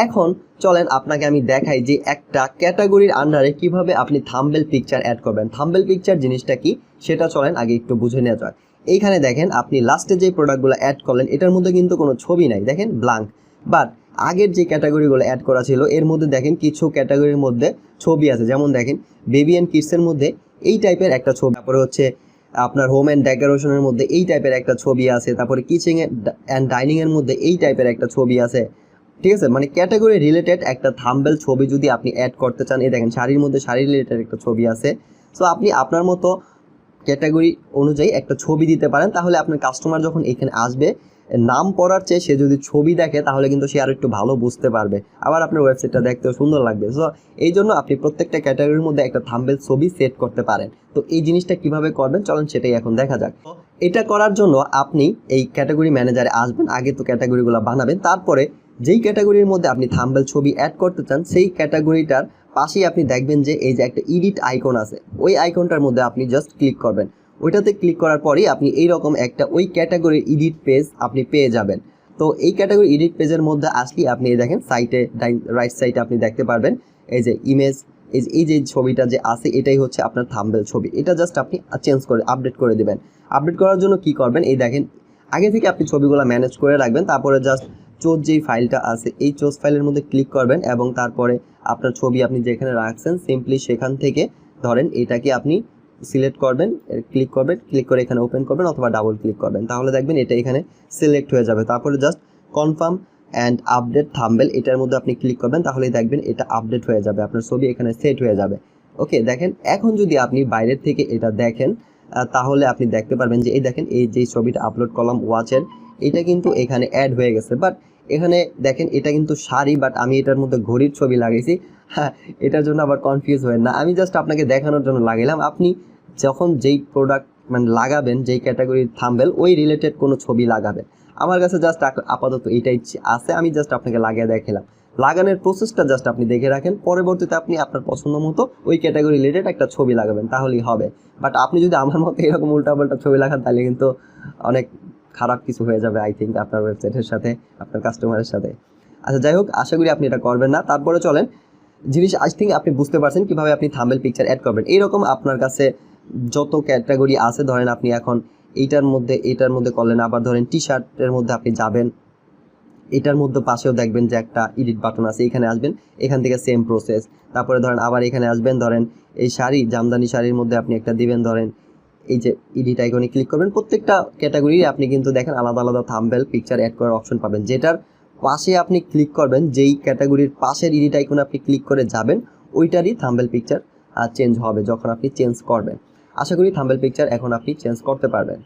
এখন চলেন আপনাকে আমি দেখাই যে একটা ক্যাটাগরির আন্ডারে কিভাবে আপনি থাম্বনেল পিকচার অ্যাড করবেন। থাম্বনেল পিকচার জিনিসটা কি সেটা চলেন আগে একটু বুঝে নেওয়া যাক। এইখানে দেখেন আপনি লাস্টে যে প্রোডাক্টগুলো অ্যাড করলেন এটার মধ্যে কিন্তু কোনো ছবি নাই, দেখেন ব্ল্যাঙ্ক। বাট আগের যে ক্যাটাগরিগুলো অ্যাড করা ছিল এর মধ্যে দেখেন কিছু ক্যাটাগরির মধ্যে ছবি আছে, যেমন দেখেন বেবি অ্যান্ড কিডসের মধ্যে এই টাইপের একটা ছবি, তারপরে হচ্ছে আপনার হোম অ্যান্ড ডেকোরেশনের মধ্যে এই টাইপের একটা ছবি আছে, তারপরে কিচেন অ্যান্ড ডাইনিংয়ের মধ্যে এই টাইপের একটা ছবি আছে, ঠিক আছে। মানে ক্যাটাগরি রিলেটেড একটা থাম্বনেল ছবি যদি আপনি অ্যাড করতে চান, এই দেখেন শাড়ির মধ্যে শাড়ি রিলেটেড একটা ছবি আছে। সো আপনি আপনার মতো ক্যাটাগরি অনুযায়ী একটা ছবি দিতে পারেন, তাহলে আপনার কাস্টমার যখন এখানে আসবে নাম পড়ার চেয়ে সে যদি ছবি দেখে তাহলে কিন্তু সে আরও একটু ভালো বুঝতে পারবে, আবার আপনার ওয়েবসাইটটা দেখতেও সুন্দর লাগবে। সো এই জন্য আপনি প্রত্যেকটা ক্যাটাগরির মধ্যে একটা থাম্বনেল ছবি সেট করতে পারেন। তো এই জিনিসটা কিভাবে করবেন চলেন সেটাই এখন দেখা যাক। এটা করার জন্য আপনি এই ক্যাটাগরি ম্যানেজারে আসবেন, আগে তো ক্যাটাগরিগুলো বানাবেন, তারপরে যেই ক্যাটাগরির মধ্যে আপনি থাম্বনেল ছবি অ্যাড করতে চান সেই ক্যাটাগরিটার পাশেই আপনি দেখবেন যে এই যে একটা এডিট আইকন আছে, ওই আইকনটার মধ্যে আপনি জাস্ট ক্লিক করবেন। ওইটাতে ক্লিক করার পরেই আপনি এইরকম একটা ওই ক্যাটাগরির এডিট পেজ আপনি পেয়ে যাবেন। তো এই ক্যাটাগরি এডিট পেজের মধ্যে আসলেই আপনি দেখেন সাইটে রাইট সাইডে আপনি দেখতে পারবেন এই যে ইমেজ, এই যে ছবিটা যে আছে এটাই হচ্ছে আপনার থাম্বনেল ছবি। এটা জাস্ট আপনি চেঞ্জ করে আপডেট করে দেবেন। আপডেট করার জন্য কি করবেন, এই দেখেন আগে থেকে আপনি ছবিগুলো ম্যানেজ করে রাখবেন, তারপরে জাস্ট চোজ যেই ফাইলটা আছে এই চোজ ফাইলের মধ্যে ক্লিক করবেন এবং তারপরে আপনার ছবি আপনি যেখানে রাখছেন সিম্পলি সেখান থেকে ধরেন এটাকে আপনি সিলেক্ট করবেন, ক্লিক করবেন, ক্লিক করে এখানে ওপেন করবেন অথবা ডাবল ক্লিক করবেন, তাহলে দেখবেন এটা এখানে সিলেক্ট হয়ে যাবে। তারপরে just confirm and update thumbnail এটার মধ্যে আপনি ক্লিক করবেন, তাহলে দেখবেন এটা আপডেট হয়ে যাবে, আপনার ছবি এখানে সেট হয়ে যাবে। ওকে, দেখেন এখন যদি আপনি বাইরের থেকে এটা দেখেন তাহলে আপনি দেখতে পারবেন যে এই দেখেন এই যে ছবিটা আপলোড করলাম ওয়াচের, এটা কিন্তু এখানে অ্যাড হয়ে গেছে। বাট এখানে দেখেন এটা কিন্তু শাড়ি, বাট আমি এটার মধ্যে ঘড়ির ছবি লাগাইছি। হ্যাঁ, এটার জন্য আবার কনফিউজ হবেন না, আমি জাস্ট আপনাকে দেখানোর জন্য লাগাইলাম। আপনি যখন যেই প্রোডাক্ট মানে লাগাবেন, যেই ক্যাটাগরির থাম্বনেল ওই রিলেটেড কোনো ছবি লাগাবেন। আমার কাছে জাস্ট আপাতত এইটাই আছে, আমি জাস্ট আপনাকে লাগিয়ে দেখালাম। লাগানোর প্রসেসটা জাস্ট আপনি দেখে রাখেন, পরবর্তীতে আপনি আপনার পছন্দ মতো ওই ক্যাটাগরি রিলেটেড একটা ছবি লাগাবেন, তাহলেই হবে। বাট আপনি যদি আমার মতো এরকম উল্টাপাল্টা ছবি লাগান তাহলে কিন্তু অনেক খারাপ কিছু হয়ে যাবে আই থিঙ্ক আপনার ওয়েবসাইটের সাথে, আপনার কাস্টমারের সাথে। আচ্ছা যাই হোক, আশা করি আপনি এটা করবেন না। তারপরে চলেন জিনিস আই থিঙ্ক আপনি বুঝতে পারছেন কীভাবে আপনি থাম্বনেল পিকচার অ্যাড করবেন। এইরকম আপনার কাছে যত ক্যাটাগরি আছে, ধরেন আপনি এখন এটার মধ্যে করলেন, আবার ধরেন টি শার্টের মধ্যে আপনি যাবেন, এটার মধ্যে পাশেও দেখবেন যে একটা এডিট বাটন আছে, এখানে আসবেন, এখান থেকে সেম প্রসেস। তারপরে ধরেন আবার এখানে আসবেন, ধরেন এই শাড়ি জামদানি শাড়ির মধ্যে আপনি একটা দিবেন, ধরেন এই যে এডিট আইকনে ক্লিক করবেন। প্রত্যেকটা ক্যাটাগরি আপনি কিন্তু দেখেন আলাদা আলাদা থাম্বনেল পিকচার অ্যাড করার অপশন পাবেন, যেটার পাশে আপনি ক্লিক করবেন, যেই ক্যাটাগরির পাশের এডিট আইকনে আপনি ক্লিক করে যাবেন ওইটারই থাম্বনেল পিকচার চেঞ্জ হবে যখন আপনি চেঞ্জ করবেন। আশা করি থাম্বনেল পিকচার এখন আপনি চেঞ্জ করতে পারবেন।